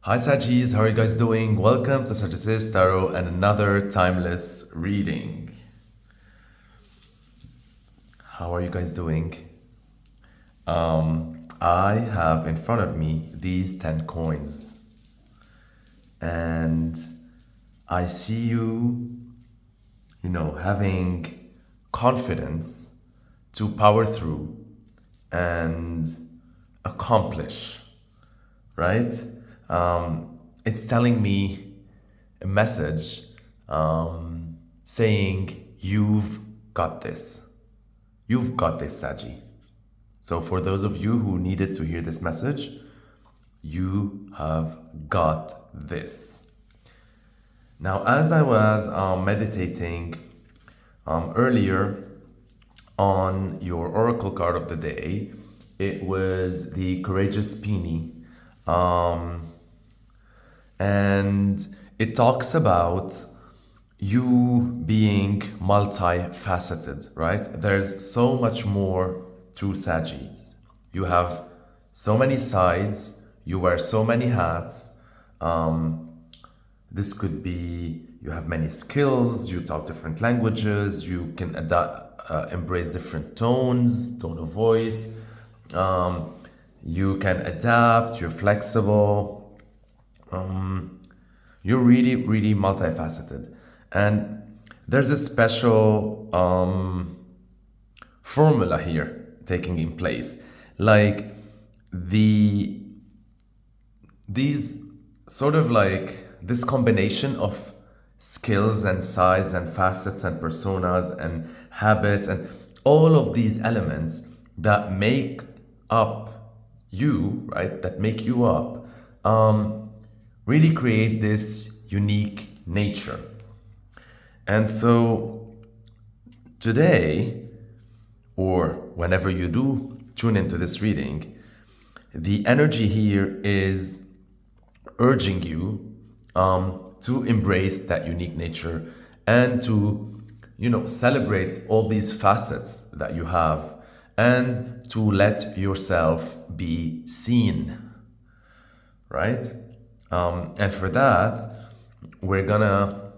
Hi Sagis, how are you guys doing? Welcome to Sagittarius Tarot and another timeless reading. How are you guys doing? I have in front of me these 10 coins and I see having confidence to power through and accomplish, right? It's telling me a message saying, you've got this. You've got this, Saji. So, for those of you who needed to hear this message, you have got this. Now, as I was meditating earlier on your oracle card of the day, it was the Courageous Peony. And it talks about you being multifaceted, right? There's so much more to Sagittarius. You have so many sides, you wear so many hats. This could be you have many skills, you talk different languages, you can embrace different tone of voice. You can adapt, you're flexible. You're really, really multifaceted. And there's a special formula here taking in place. Like these sort of like this combination of skills and sides and facets and personas and habits and all of these elements that make up you, right? That make you up, really create this unique nature. And so today, or whenever you do tune into this reading, the energy here is urging you to embrace that unique nature and to, celebrate all these facets that you have and to let yourself be seen, right? And for that, we're gonna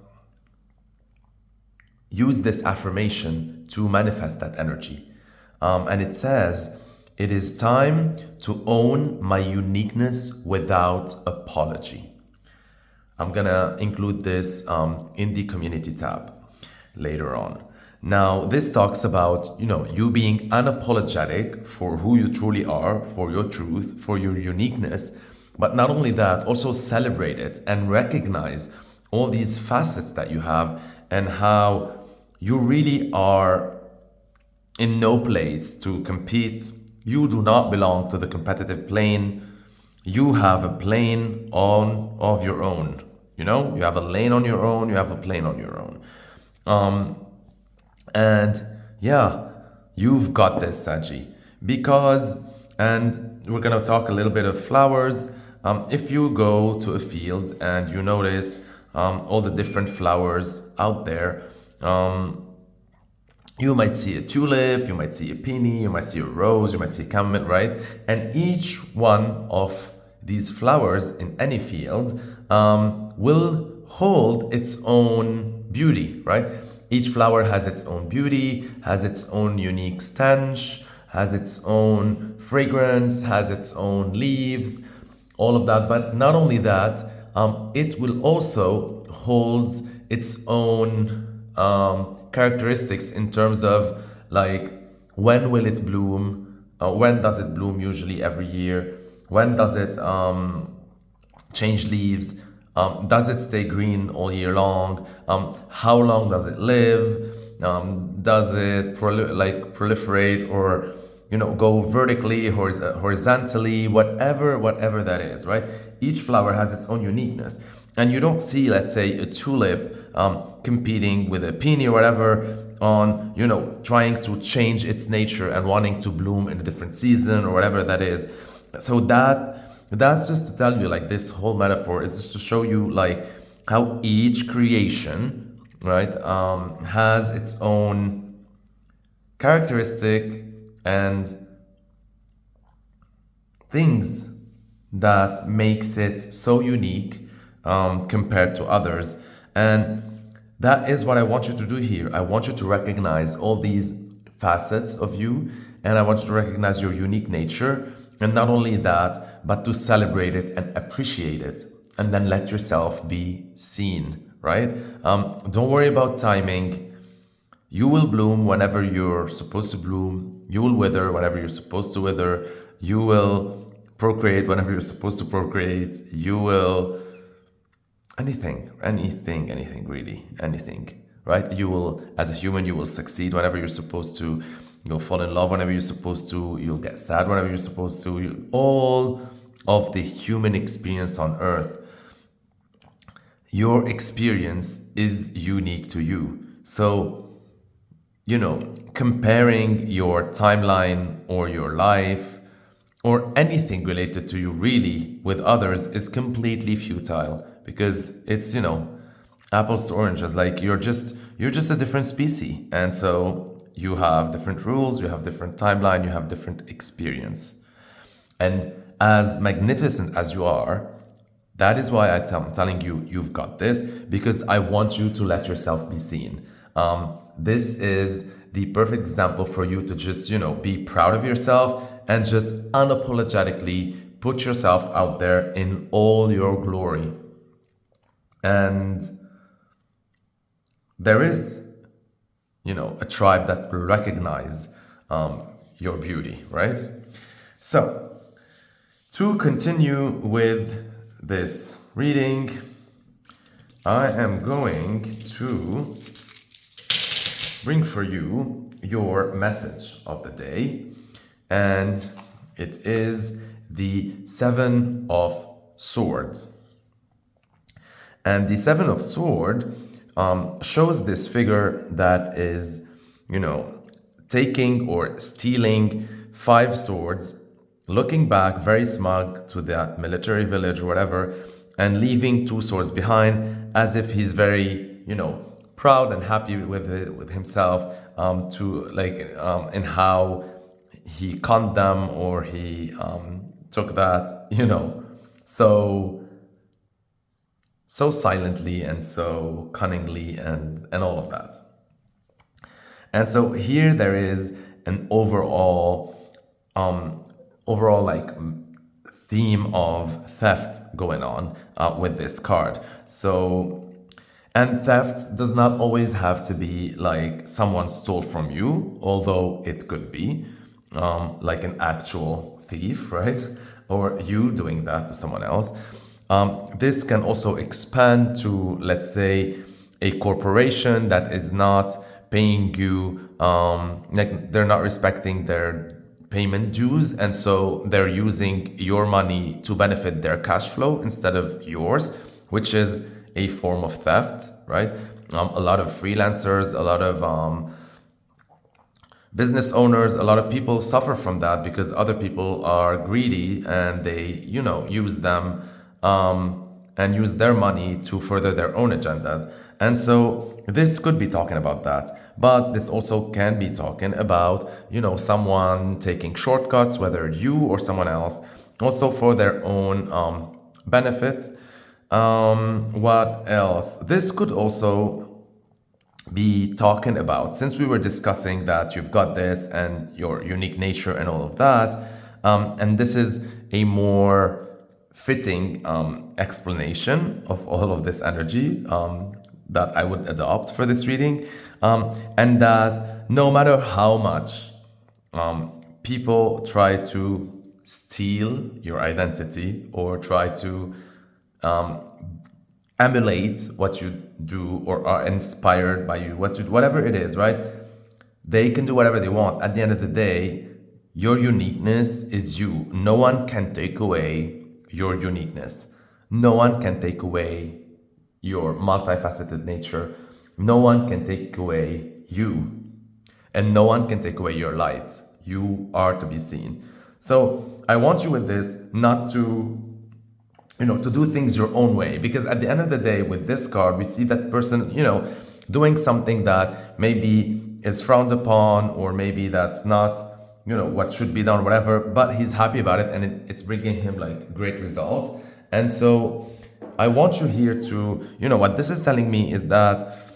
use this affirmation to manifest that energy. And it says, it is time to own my uniqueness without apology. I'm gonna include this in the community tab later on. Now, this talks about, you being unapologetic for who you truly are, for your truth, for your uniqueness. But not only that, also celebrate it and recognize all these facets that you have and how you really are in no place to compete. You do not belong to the competitive plane. You have a plane of your own. You have a lane on your own, you have a plane on your own. And yeah, you've got this, Saji. And we're gonna talk a little bit of flowers. If you go to a field and you notice all the different flowers out there, you might see a tulip, you might see a peony, you might see a rose, you might see a chamomile, right? And each one of these flowers in any field will hold its own beauty, right? Each flower has its own beauty, has its own unique stench, has its own fragrance, has its own leaves, all of that. But not only that, it will also hold its own characteristics in terms of like when will it bloom, when does it bloom, usually every year, when does it change leaves, does it stay green all year long, how long does it live, does it proliferate or go vertically, horizontally, whatever that is, right? Each flower has its own uniqueness. And you don't see, let's say, a tulip competing with a peony or whatever on, trying to change its nature and wanting to bloom in a different season or whatever that is. So that's just to tell you, like, this whole metaphor is just to show you, like, how each creation, right, has its own characteristic and things that makes it so unique compared to others. And that is what I want you to do here. I want you to recognize all these facets of you, and I want you to recognize your unique nature. And not only that, but to celebrate it and appreciate it, and then let yourself be seen, right? Don't worry about timing. You will bloom whenever you're supposed to bloom. You will wither whenever you're supposed to wither. You will procreate whenever you're supposed to procreate. You will anything really, anything, right? You will, as a human, you will succeed whenever you're supposed to. You'll fall in love whenever you're supposed to. You'll get sad whenever you're supposed to. All of the human experience on earth, your experience is unique to you. So, comparing your timeline or your life or anything related to you really with others is completely futile, because it's, apples to oranges. Like you're just a different species. And so you have different rules, you have different timeline, you have different experience. And as magnificent as you are, that is why I'm telling you, you've got this, because I want you to let yourself be seen. This is the perfect example for you to just, be proud of yourself and just unapologetically put yourself out there in all your glory. And there is, a tribe that will recognize your beauty, right? So, to continue with this reading, I am going to bring for you your message of the day, and it is the Seven of Swords. And the Seven of Swords shows this figure that is, taking or stealing 5 swords, looking back very smug to that military village or whatever, and leaving 2 swords behind, as if he's very, proud and happy with himself, in how he conned them, or he took that, so silently and so cunningly and all of that. And so here there is an overall theme of theft going on with this card. So, and theft does not always have to be like someone stole from you, although it could be like an actual thief, right? Or you doing that to someone else. This can also expand to, let's say, a corporation that is not paying you, they're not respecting their payment dues, and so they're using your money to benefit their cash flow instead of yours, which is a form of theft, right? A lot of freelancers, a lot of business owners, a lot of people suffer from that because other people are greedy and they, use them and use their money to further their own agendas. And so this could be talking about that, but this also can be talking about, someone taking shortcuts, whether you or someone else, also for their own benefit. What else? This could also be talking about, since we were discussing that you've got this and your unique nature and all of that, and this is a more fitting explanation of all of this energy that I would adopt for this reading, and that no matter how much people try to steal your identity or try to emulate what you do or are inspired by you, whatever it is, right? They can do whatever they want. At the end of the day, your uniqueness is you. No one can take away your uniqueness. No one can take away your multifaceted nature. No one can take away you. And no one can take away your light. You are to be seen. So I want you with this not to, to do things your own way. Because at the end of the day, with this card, we see that person, doing something that maybe is frowned upon, or maybe that's not what should be done, whatever, but he's happy about it, and it's bringing him like great results. And so I want you here to, what this is telling me is that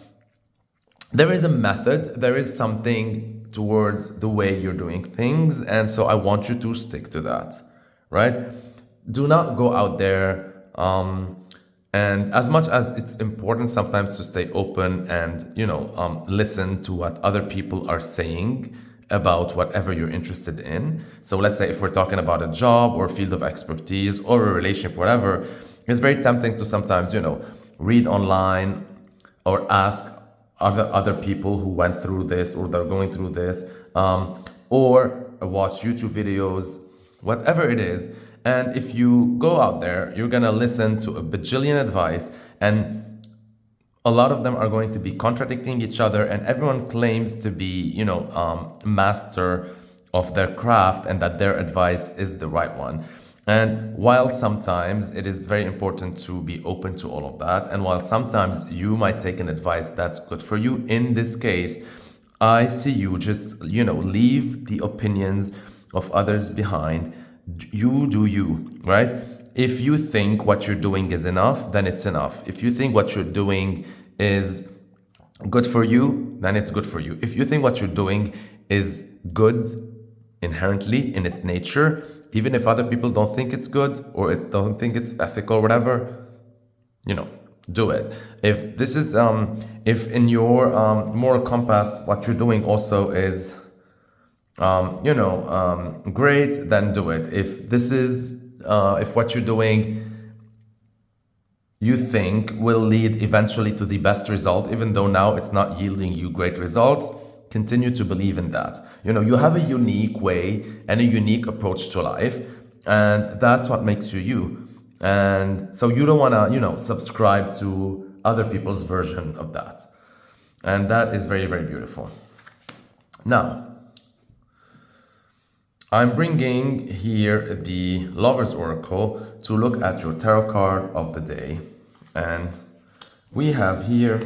there is a method, there is something towards the way you're doing things. And so I want you to stick to that, right? Do not go out there. And as much as it's important sometimes to stay open and, listen to what other people are saying about whatever you're interested in. So let's say if we're talking about a job or field of expertise or a relationship, whatever, it's very tempting to sometimes, read online or ask other people who went through this or they're going through this, or watch YouTube videos, whatever it is. And if you go out there, you're gonna listen to a bajillion advice, and a lot of them are going to be contradicting each other, and everyone claims to be, master of their craft and that their advice is the right one. And while sometimes it is very important to be open to all of that, and while sometimes you might take an advice that's good for you, in this case, I see you just, leave the opinions of others behind. You do you, right? If you think what you're doing is enough, then it's enough. If you think what you're doing is good for you, then it's good for you. If you think what you're doing is good inherently in its nature, even if other people don't think it's good or don't think it's ethical or whatever, do it. If this is if in your moral compass what you're doing also is great, then do it. If this is if what you're doing you think will lead eventually to the best result, even though now it's not yielding you great results, continue to believe in that. You have a unique way and a unique approach to life, and that's what makes you you. And so you don't want to, subscribe to other people's version of that. And that is very, very beautiful. Now, I'm bringing here the Lover's Oracle to look at your tarot card of the day. And we have here,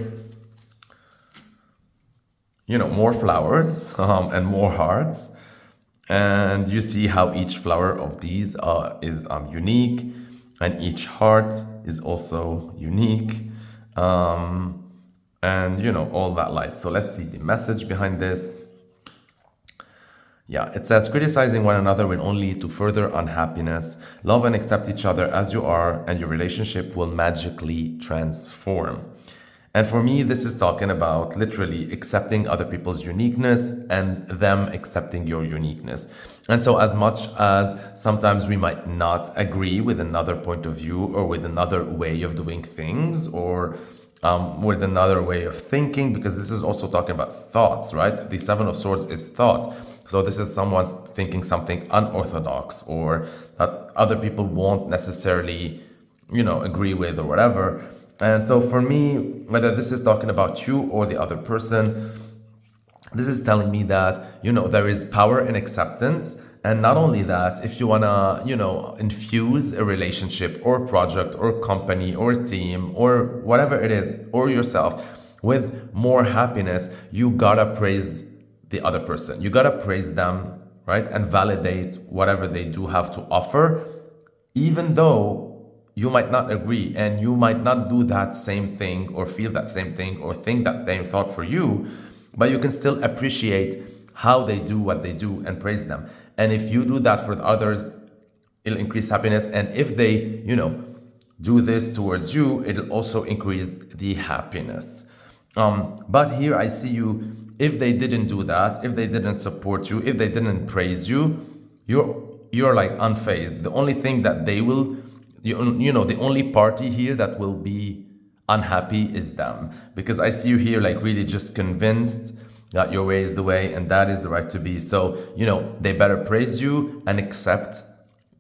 more flowers and more hearts. And you see how each flower of these is unique, and each heart is also unique. And, all that light. So let's see the message behind this. Yeah, it says criticizing one another will only lead to further unhappiness. Love and accept each other as you are, and your relationship will magically transform. And for me, this is talking about literally accepting other people's uniqueness and them accepting your uniqueness. And so as much as sometimes we might not agree with another point of view or with another way of doing things or with another way of thinking, because this is also talking about thoughts, right? The Seven of Swords is thoughts. So this is someone thinking something unorthodox or that other people won't necessarily, agree with or whatever. And so for me, whether this is talking about you or the other person, this is telling me that, there is power in acceptance. And not only that, if you want to, infuse a relationship or project or company or team or whatever it is, or yourself with more happiness, you gotta praise the other person. You gotta praise them, right? And validate whatever they do have to offer, even though you might not agree and you might not do that same thing or feel that same thing or think that same thought for you, but you can still appreciate how they do what they do and praise them. And if you do that for the others, it'll increase happiness. And if they, do this towards you, it'll also increase the happiness. But here I see you, if they didn't do that, if they didn't support you, if they didn't praise you, you're like unfazed. The only thing that they will, the only party here that will be unhappy is them. Because I see you here like really just convinced that your way is the way and that is the right to be. So, they better praise you and accept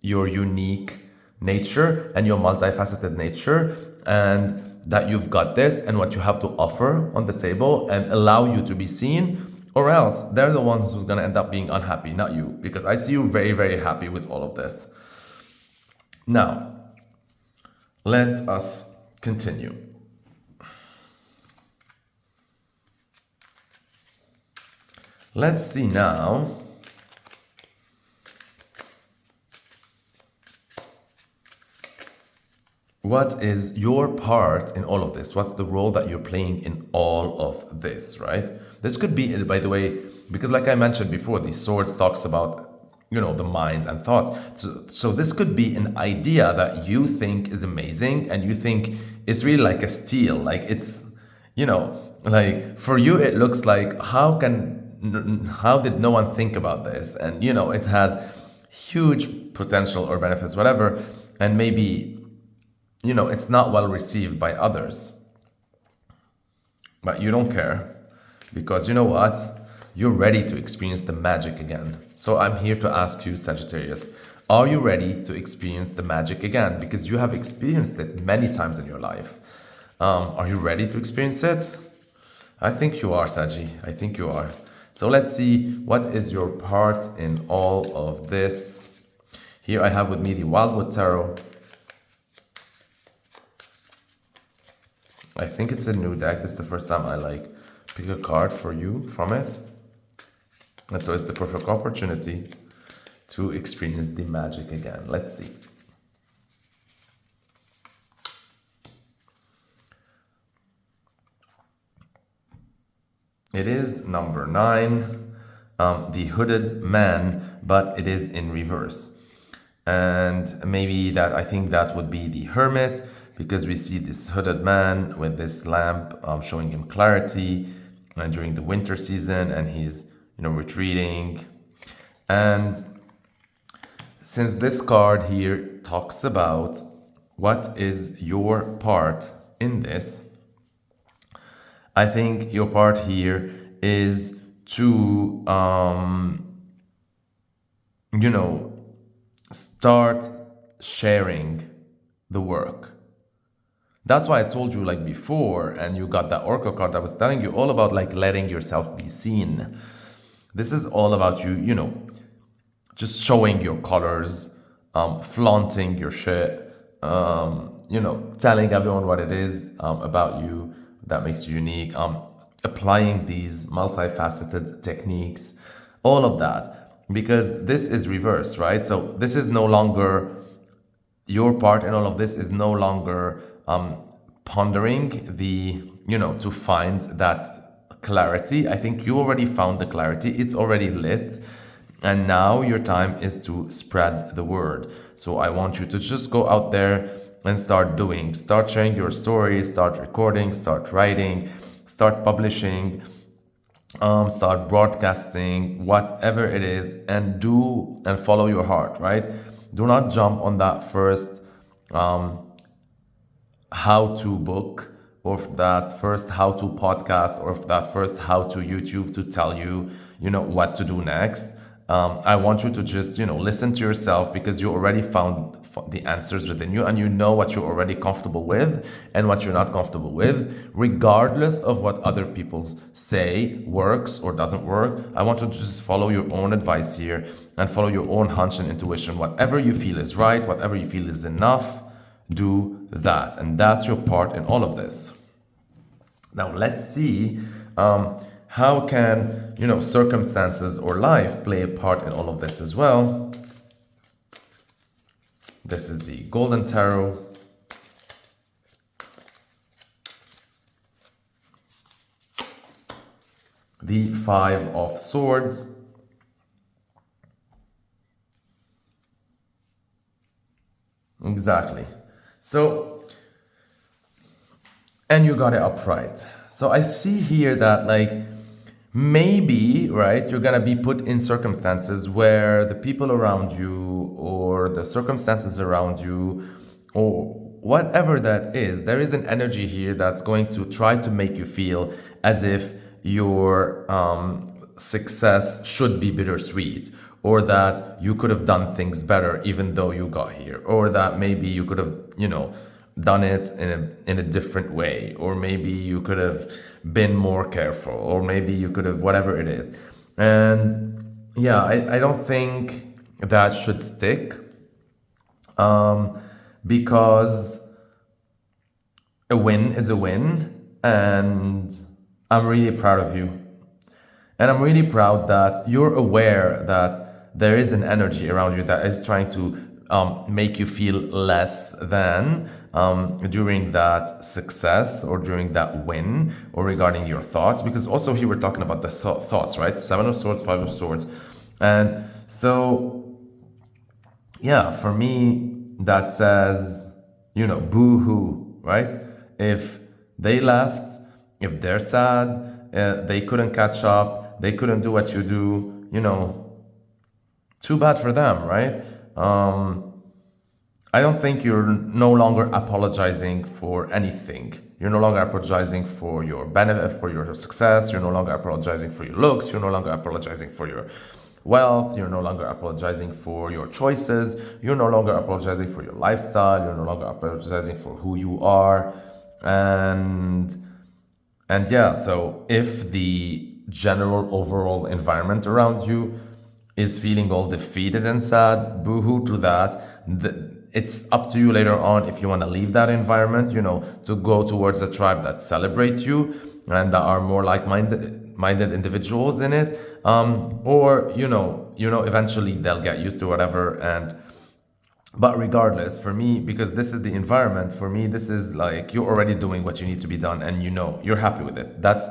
your unique nature and your multifaceted nature, and that you've got this and what you have to offer on the table, and allow you to be seen, or else they're the ones who's going to end up being unhappy, not you, because I see you very, very happy with all of this. Now, let us continue. Let's see now what is your part in all of this? What's the role that you're playing in all of this, right? This could be, by the way, because like I mentioned before, the swords talks about, the mind and thoughts. So this could be an idea that you think is amazing and you think it's really like a steal. Like it's, like for you, it looks like, how did no one think about this? And, it has huge potential or benefits, whatever. And maybe, it's not well received by others. But you don't care, because you know what? You're ready to experience the magic again. So I'm here to ask you, Sagittarius, are you ready to experience the magic again? Because you have experienced it many times in your life. Are you ready to experience it? I think you are, Saggy. I think you are. So let's see, what is your part in all of this? Here I have with me the Wildwood Tarot. I think it's a new deck. This is the first time I pick a card for you from it. And so it's the perfect opportunity to experience the magic again. Let's see. It is number 9, the Hooded Man, but it is in reverse. And maybe I think that would be the Hermit, because we see this hooded man with this lamp showing him clarity during the winter season, and he's retreating. And since this card here talks about what is your part in this, I think your part here is to start sharing the work. That's why I told you before, and you got that Oracle card, I was telling you all about letting yourself be seen. This is all about you, just showing your colors, flaunting your shit, telling everyone what it is about you that makes you unique, applying these multifaceted techniques, all of that, because this is reversed, right? So this is no longer your part in all of this, is no longer pondering to find that clarity. I think you already found the clarity. It's already lit. And now your time is to spread the word. So I want you to just go out there and start sharing your stories, start recording, start writing, start publishing, start broadcasting, whatever it is, and follow your heart, right? Do not jump on that first how-to book, or that first how-to podcast, or that first how-to YouTube to tell you, what to do next. I want you to just, listen to yourself, because you already found the answers within you, and you know what you're already comfortable with and what you're not comfortable with, regardless of what other people say works or doesn't work. I want you to just follow your own advice here and follow your own hunch and intuition. Whatever you feel is right, whatever you feel is enough, do that. And that's your part in all of this. Now let's see, how can, circumstances or life play a part in all of this as well? This is the Golden Tarot. The 5 of Swords. Exactly. So, and you got it upright. So I see here that maybe, right, you're gonna be put in circumstances where the people around you, or the circumstances around you, or whatever that is, there is an energy here that's going to try to make you feel as if your success should be bittersweet, or that you could have done things better even though you got here, or that maybe you could have, done it in a different way, or maybe you could have been more careful, or maybe you could have, whatever it is. And yeah, I don't think that should stick, because a win is a win, and I'm really proud of you. And I'm really proud that you're aware that there is an energy around you that is trying to make you feel less than, during that success or during that win, or regarding your thoughts, because also here we're talking about the thoughts, right? Seven of Swords, Five of Swords. And so, yeah, for me, that says, boo hoo, right? If they left, if they're sad, they couldn't catch up, they couldn't do what you do, too bad for them, right? I don't think you're no longer apologizing for anything. You're no longer apologizing for your benefit, for your success. You're no longer apologizing for your looks. You're no longer apologizing for your wealth. You're no longer apologizing for your choices. You're no longer apologizing for your lifestyle. You're no longer apologizing for who you are. And yeah, so if the general overall environment around you is feeling all defeated and sad, boohoo to that. It's up to you later on if you want to leave that environment, to go towards a tribe that celebrate you and that are more like-minded individuals in it, or eventually they'll get used to whatever. But regardless, for me, because this is the environment, for me, this is like you're already doing what you need to be done, and you're happy with it. That's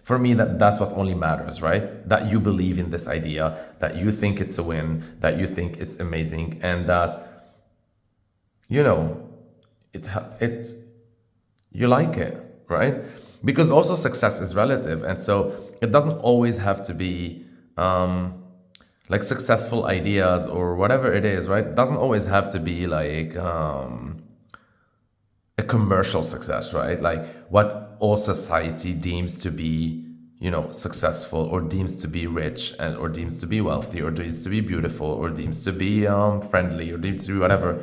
for me, that's what only matters, right? That you believe in this idea, that you think it's a win, that you think it's amazing, and that it you like it, right? Because also success is relative, and so it doesn't always have to be like successful ideas or whatever it is, right? It doesn't always have to be like a commercial success, right? Like what all society deems to be, successful, or deems to be rich, and or deems to be wealthy, or deems to be beautiful, or deems to be friendly, or deems to be whatever.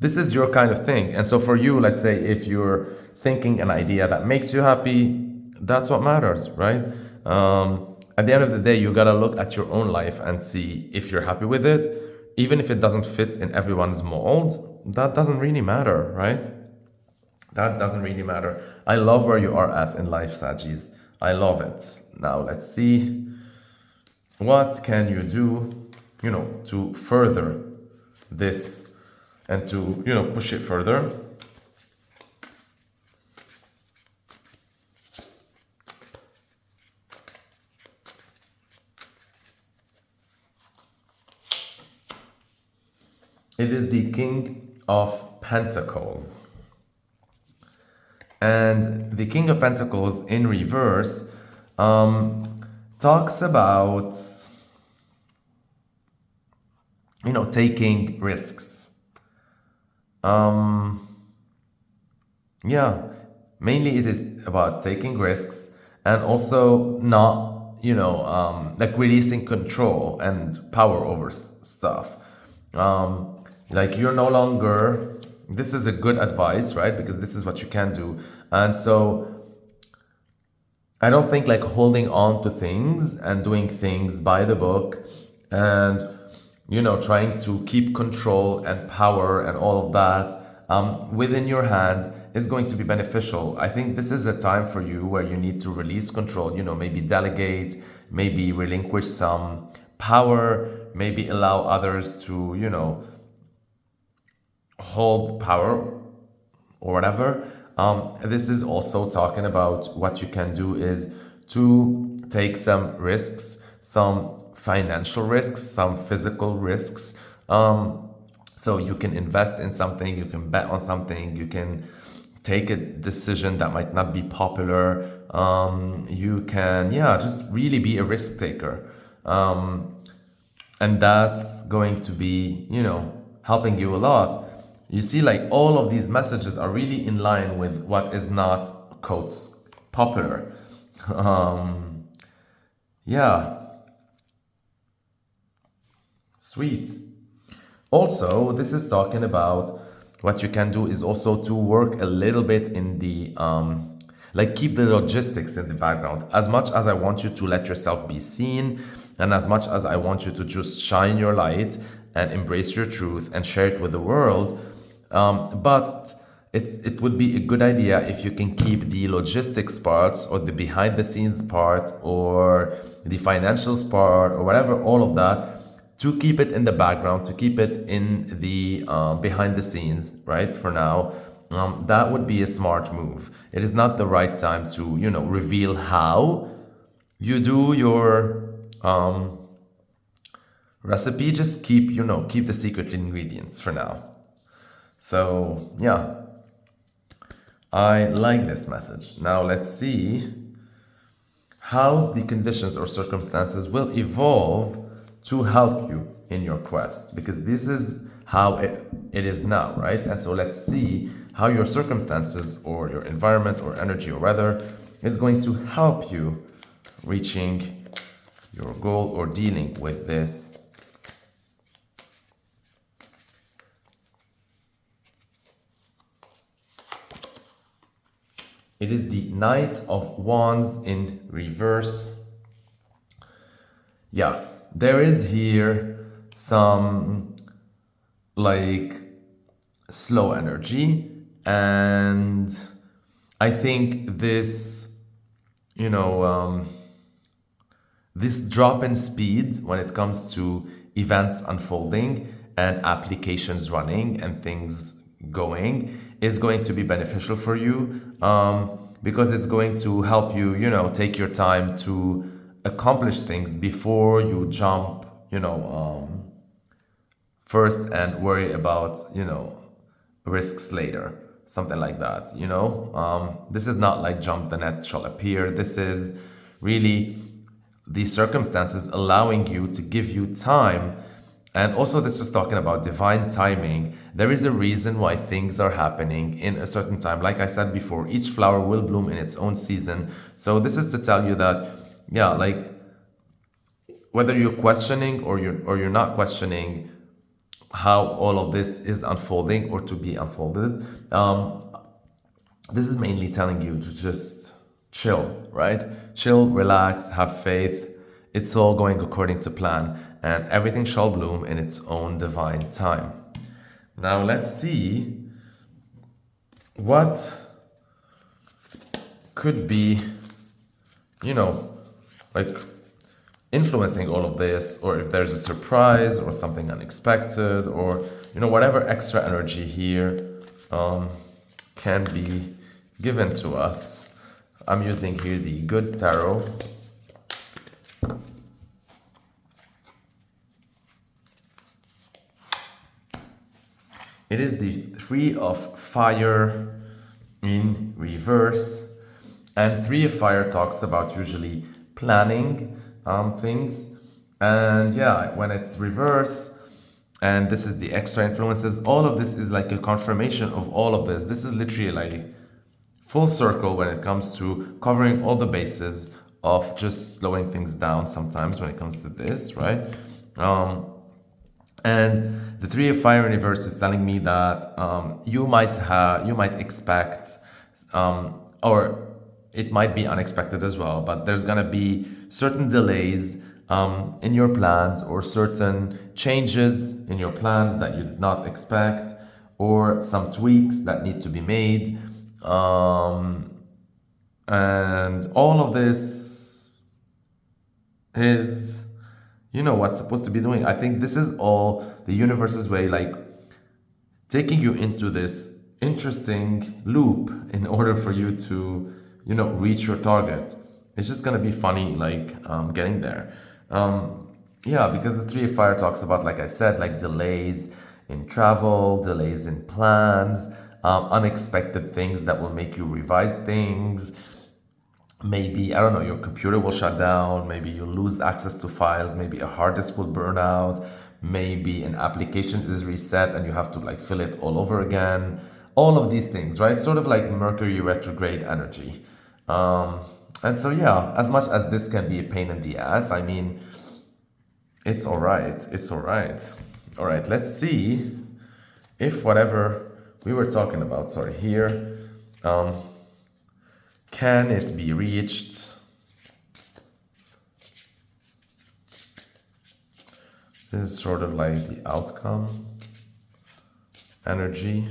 This is your kind of thing. And so for you, let's say if you're thinking an idea that makes you happy, that's what matters, right? At the end of the day, you gotta look at your own life and see if you're happy with it. Even if it doesn't fit in everyone's mold, that doesn't really matter, right? That doesn't really matter. I love where you are at in life, Sagis. I love it. Now let's see. What can you do, to further this and to, push it further? It is the King of Pentacles. And the King of Pentacles in reverse talks about, taking risks. Yeah, mainly it is about taking risks, and also not, like releasing control and power over stuff. Like you're no longer, this is a good advice, right? Because this is what you can do. And so I don't think like holding on to things and doing things by the book and, trying to keep control and power and all of that within your hands is going to be beneficial. I think this is a time for you where you need to release control, maybe delegate, maybe relinquish some power, maybe allow others to, hold power or whatever. This is also talking about what you can do is to take some risks, some financial risks, some physical risks. So you can invest in something, you can bet on something, you can take a decision that might not be popular. You can, just really be a risk taker. And that's going to be, helping you a lot. You see, like all of these messages are really in line with what is not, quotes, popular. Yeah. Sweet. Also, this is talking about what you can do is also to work a little bit in the, like keep the logistics in the background. As much as I want you to let yourself be seen, and as much as I want you to just shine your light and embrace your truth and share it with the world, but it would be a good idea if you can keep the logistics parts or the behind the scenes part or the financials part or whatever, all of that, to keep it in the background, to keep it in the behind the scenes, right, for now. that would be a smart move. It is not the right time to, reveal how you do your recipe. Just keep the secret ingredients for now. So, yeah, I like this message. Now let's see how the conditions or circumstances will evolve to help you in your quest, because this is how it is now, right? And so let's see how your circumstances or your environment or energy or weather is going to help you reaching your goal or dealing with this. It is the Knight of Wands in reverse. Yeah, there is here some like slow energy, and I think this, this drop in speed when it comes to events unfolding and applications running and things going is going to be beneficial for you, because it's going to help you, take your time to accomplish things before you jump, first and worry about, risks later. Something like that, This is not like jump the net shall appear. This is really the circumstances allowing you to give you time. And also, this is talking about divine timing. There is a reason why things are happening in a certain time. Like I said before, each flower will bloom in its own season. So this is to tell you that, yeah, like whether you're questioning or you're not questioning how all of this is unfolding or to be unfolded, this is mainly telling you to just chill, right? Chill, relax, have faith. It's all going according to plan, and everything shall bloom in its own divine time. Now let's see what could be, like influencing all of this, or if there's a surprise or something unexpected, or, whatever extra energy here can be given to us. I'm using here the Good Tarot. It is the Three of Fire in reverse. And Three of Fire talks about usually planning things. And yeah, when it's reverse, and this is the extra influences, all of this is like a confirmation of all of this. This is literally like full circle when it comes to covering all the bases of just slowing things down sometimes when it comes to this, right? And the Three of Fire in reverse is telling me that you might expect, or it might be unexpected as well, but there's gonna be certain delays in your plans, or certain changes in your plans that you did not expect, or some tweaks that need to be made, and all of this is, what's supposed to be doing. I think this is all the universe's way, like taking you into this interesting loop in order for you to, reach your target. It's just gonna be funny, like getting there. Yeah, because the Three of Fire talks about, like I said, like delays in travel, delays in plans, unexpected things that will make you revise things. Maybe, I don't know, your computer will shut down, maybe you'll lose access to files, maybe a hard disk will burn out, maybe an application is reset and you have to like fill it all over again. All of these things, right? Sort of like Mercury retrograde energy. And so, yeah, as much as this can be a pain in the ass, I mean, it's all right. It's all right. All right, let's see if whatever we were talking about, sorry, here, can it be reached? This is sort of like the outcome energy.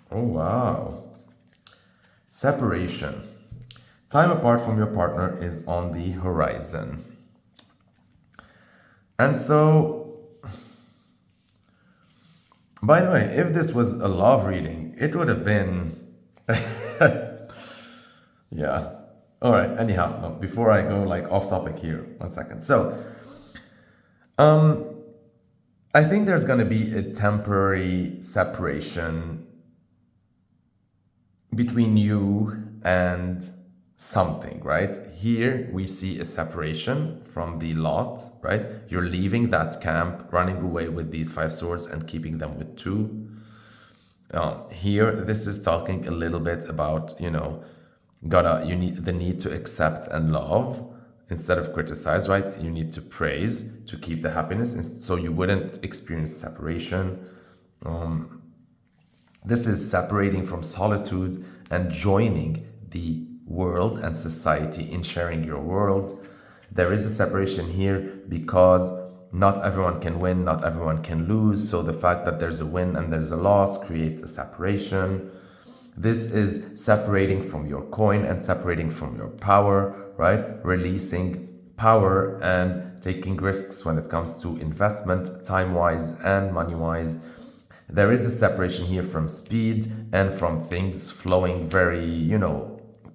Oh, wow. Separation. Time apart from your partner is on the horizon. And so, by the way, if this was a love reading, it would have been, yeah. All right. Anyhow, no, before I go like off topic here, 1 second. So, I think there's going to be a temporary separation between you and something, right? Here we see a separation from the lot, right? You're leaving that camp, running away with these 5 swords and keeping them with 2. Here, this is talking a little bit about, you need the need to accept and love instead of criticize, right? You need to praise to keep the happiness, and so you wouldn't experience separation. This is separating from solitude and joining the world and society in sharing your world. There is a separation here because not everyone can win, not everyone can lose. So the fact that there's a win and there's a loss creates a separation. This is separating from your coin and separating from your power, right? Releasing power and taking risks when it comes to investment, time-wise and money-wise. There is a separation here from speed and from things flowing very,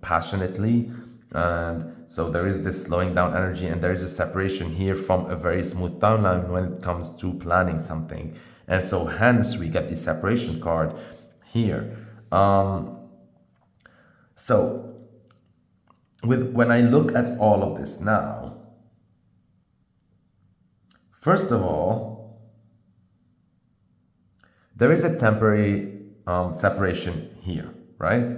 passionately. And so there is this slowing down energy, and there is a separation here from a very smooth downline when it comes to planning something. And so hence we get the separation card here. So when I look at all of this now, first of all, there is a temporary separation here, right?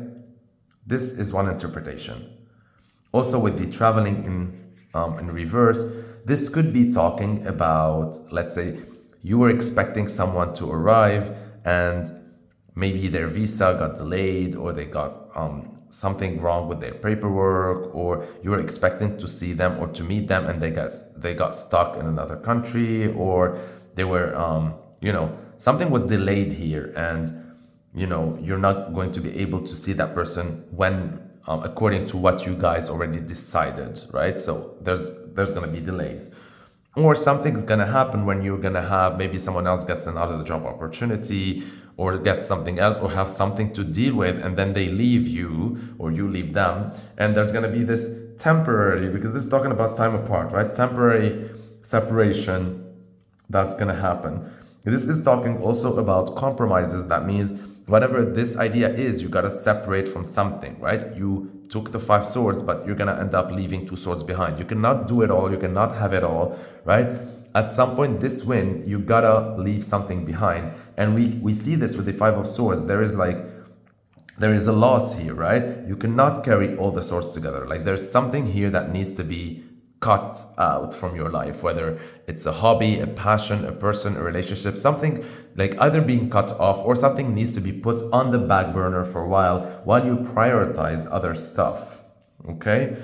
This is one interpretation. Also, with the traveling in reverse, this could be talking about, let's say, you were expecting someone to arrive and maybe their visa got delayed, or they got something wrong with their paperwork, or you were expecting to see them or to meet them and they got stuck in another country, or they were something was delayed here, and you're not going to be able to see that person when according to what you guys already decided, right? So there's going to be delays, or something's going to happen when you're going to have maybe someone else gets another job opportunity or gets something else or have something to deal with, and then they leave you or you leave them, and there's going to be this temporary, because this is talking about time apart, right? Temporary separation that's going to happen. This is talking also about compromises. That means whatever this idea is, you got to separate from something, right? You took the 5 swords, but you're going to end up leaving 2 swords behind. You cannot do it all. You cannot have it all, right? At some point, this win, you got to leave something behind. And we see this with the 5 of swords. There is a loss here, right? You cannot carry all the swords together. Like there's something here that needs to be cut out from your life, whether it's a hobby, a passion, a person, a relationship, something like either being cut off or something needs to be put on the back burner for a while you prioritize other stuff. Okay.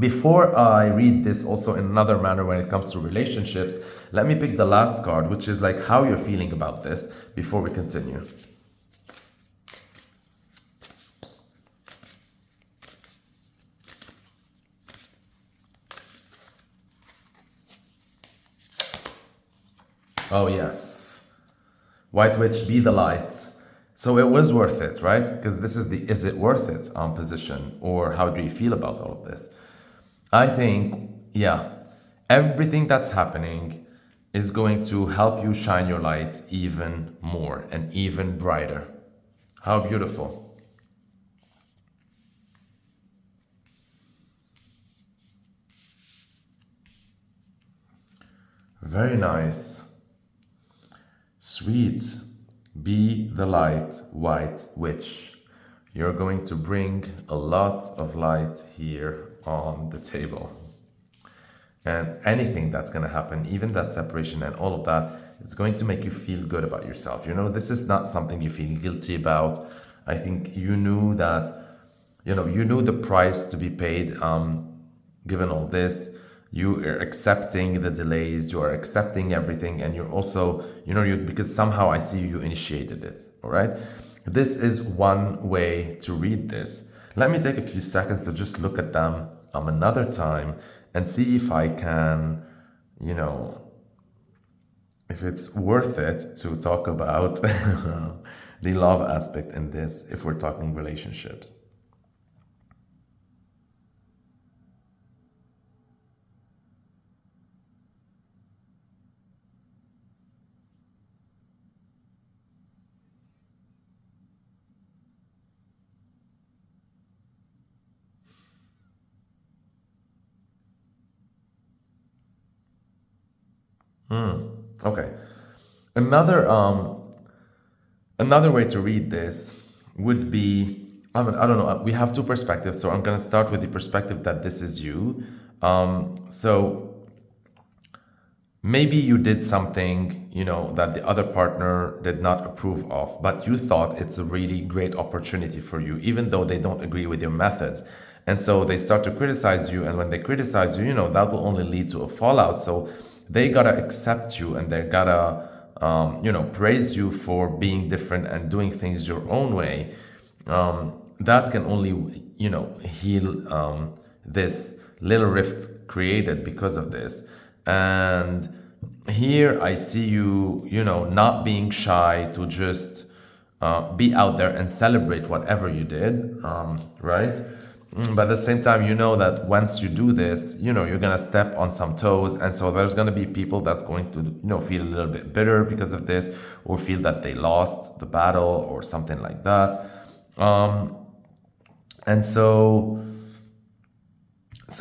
Before I read this also in another manner when it comes to relationships, let me pick the last card, which is like how you're feeling about this before we continue. Oh, yes. White Witch, be the light. So it was worth it, right? Because this is the is it worth it position, or how do you feel about all of this? I think, yeah, everything that's happening is going to help you shine your light even more and even brighter. How beautiful. Very nice. Sweet. Be the light, White Witch. You're going to bring a lot of light here on the table. And anything that's going to happen, even that separation and all of that, is going to make you feel good about yourself. This is not something you feel guilty about. I think you knew that, you knew the price to be paid, given all this. You are accepting the delays, you are accepting everything, and you're also, because somehow I see you initiated it, all right? This is one way to read this. Let me take a few seconds to just look at them another time and see if I can you know, if it's worth it to talk about the love aspect in this, if we're talking relationships. Okay. Another another way to read this would be, I don't know, we have two perspectives, so I'm going to start with the perspective that this is you. So maybe you did something, that the other partner did not approve of, but you thought it's a really great opportunity for you, even though they don't agree with your methods. And so they start to criticize you. And when they criticize you, that will only lead to a fallout. So they gotta accept you, and they gotta, praise you for being different and doing things your own way. That can only, heal this little rift created because of this. And here I see you, not being shy to just be out there and celebrate whatever you did, right? But at the same time, you know that once you do this, you're gonna step on some toes, and so there's gonna be people that's going to, feel a little bit bitter because of this, or feel that they lost the battle or something like that. And so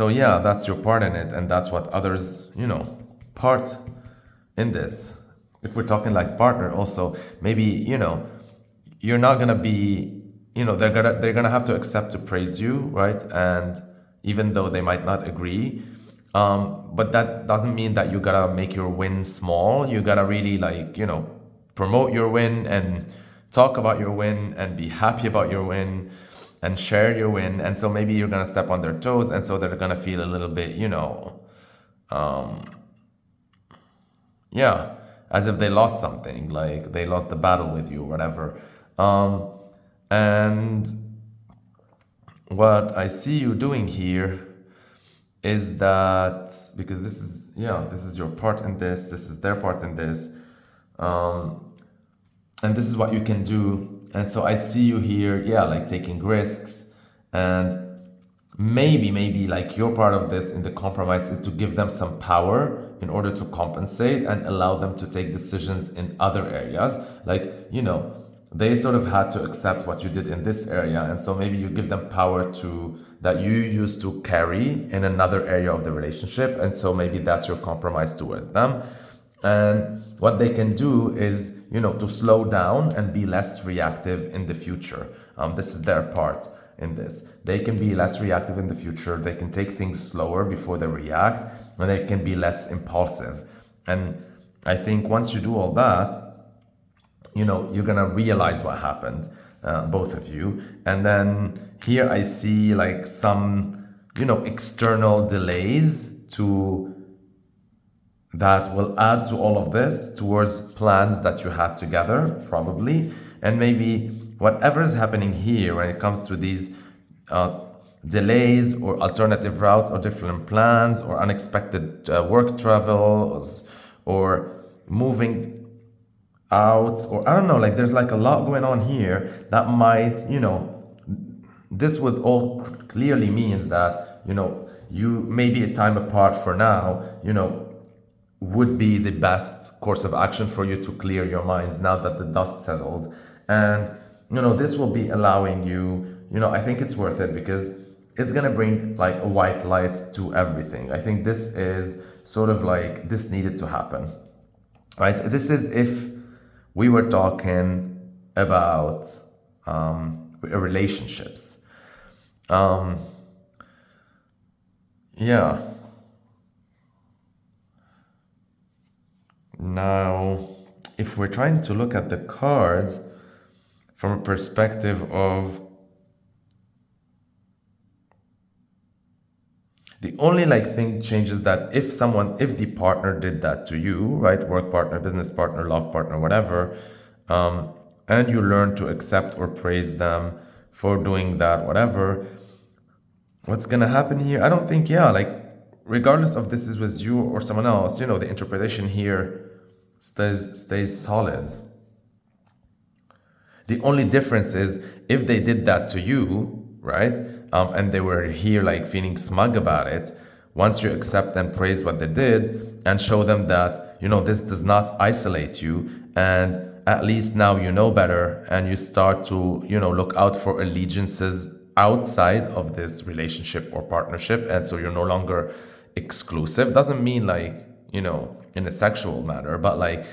yeah, that's your part in it, and that's what others, part in this. If we're talking like partner, also maybe, you're not gonna be, they're gonna have to accept to praise you, right? And even though they might not agree, but that doesn't mean that you gotta make your win small. You gotta really, like, promote your win and talk about your win and be happy about your win and share your win. And so maybe you're gonna step on their toes, and so they're gonna feel a little bit, yeah, as if they lost something, like they lost the battle with you or whatever. And what I see you doing here is that, because this is your part in this is their part in this, and this is what you can do. And so I see you here, yeah, like taking risks. And maybe like your part of this in the compromise is to give them some power in order to compensate and allow them to take decisions in other areas. Like, they sort of had to accept what you did in this area, and so maybe you give them power to that you used to carry in another area of the relationship. And so maybe that's your compromise towards them. And what they can do is, to slow down and be less reactive in the future. This is their part in this. They can be less reactive in the future. They can take things slower before they react, and they can be less impulsive. And I think once you do all that, you're gonna realize what happened, both of you. And then here I see like some, external delays to that will add to all of this towards plans that you had together, probably. And maybe whatever is happening here when it comes to these delays or alternative routes or different plans or unexpected work travels or moving out, or I don't know, like there's like a lot going on here that might, this would all clearly means that, you maybe a time apart for now, would be the best course of action for you to clear your minds now that the dust settled. And this will be allowing you, I think it's worth it, because it's going to bring like a white light to everything. I think this is sort of like, this needed to happen, right? This is if we were talking about relationships. Yeah. Now, if we're trying to look at the cards from a perspective of the only like thing changes that if the partner did that to you, right, work partner, business partner, love partner, whatever, and you learn to accept or praise them for doing that, whatever, what's gonna happen here? I don't think, yeah, like regardless of this is with you or someone else, the interpretation here stays solid. The only difference is if they did that to you, right? And they were here like feeling smug about it. Once you accept and praise what they did and show them that, this does not isolate you, and at least now you know better, and you start to, look out for allegiances outside of this relationship or partnership. And so you're no longer exclusive. Doesn't mean like, in a sexual manner, but like,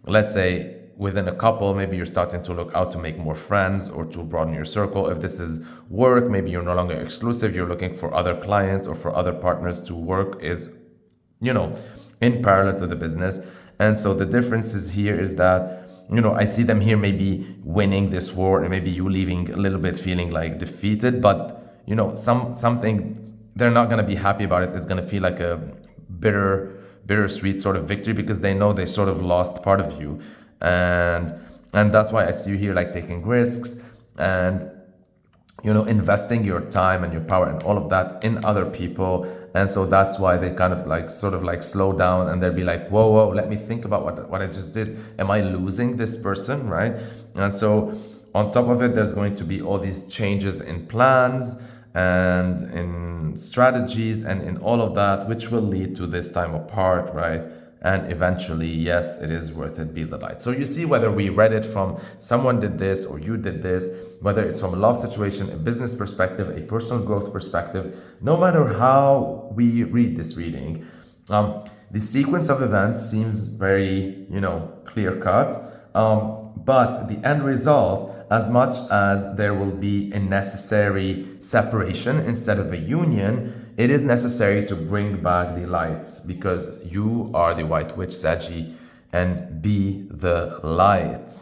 let's say, within a couple, maybe you're starting to look out to make more friends or to broaden your circle. If this is work, maybe you're no longer exclusive. You're looking for other clients or for other partners to work is, in parallel to the business. And so the difference is here is that, I see them here maybe winning this war, and maybe you leaving a little bit feeling like defeated, but, something they're not going to be happy about it. It's going to feel like a bittersweet sort of victory, because they know they sort of lost part of you. And that's why I see you here like taking risks and investing your time and your power and all of that in other people. And so that's why they kind of like sort of like slow down, and they'll be like, whoa, let me think about what I just did. Am I losing this person, right? And so on top of it, there's going to be all these changes in plans and in strategies and in all of that, which will lead to this time apart, right? And eventually, yes, it is worth it. Be the light. So you see, whether we read it from someone did this or you did this, whether it's from a love situation, a business perspective, a personal growth perspective, no matter how we read this reading, the sequence of events seems very, clear cut. But the end result, as much as there will be a necessary separation instead of a union, it is necessary to bring back the light, because you are the white witch, Saggy, and be the light.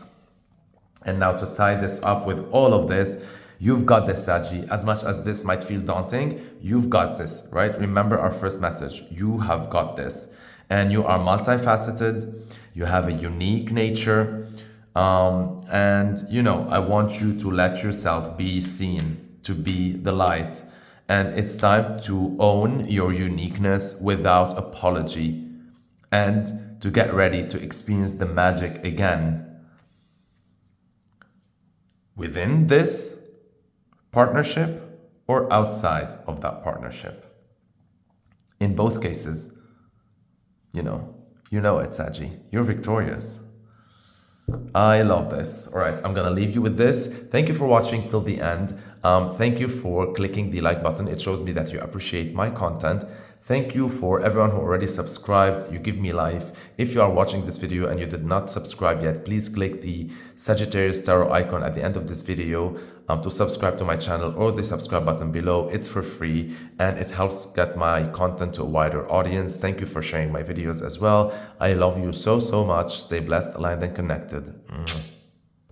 And now to tie this up with all of this, you've got this, Saggy. As much as this might feel daunting, you've got this, right? Remember our first message. You have got this. And you are multifaceted. You have a unique nature. And, I want you to let yourself be seen, to be the light. And it's time to own your uniqueness without apology, and to get ready to experience the magic again within this partnership or outside of that partnership. In both cases, you know it, Saggy. You're victorious. I love this. All right, I'm gonna leave you with this. Thank you for watching till the end. Thank you for clicking the like button. It shows me that you appreciate my content. Thank you for everyone who already subscribed. You give me life. If you are watching this video and you did not subscribe yet, please click the Sagittarius Tarot icon at the end of this video to subscribe to my channel, or the subscribe button below. It's for free and it helps get my content to a wider audience. Thank you for sharing my videos as well. I love you so much. Stay blessed, aligned, and connected.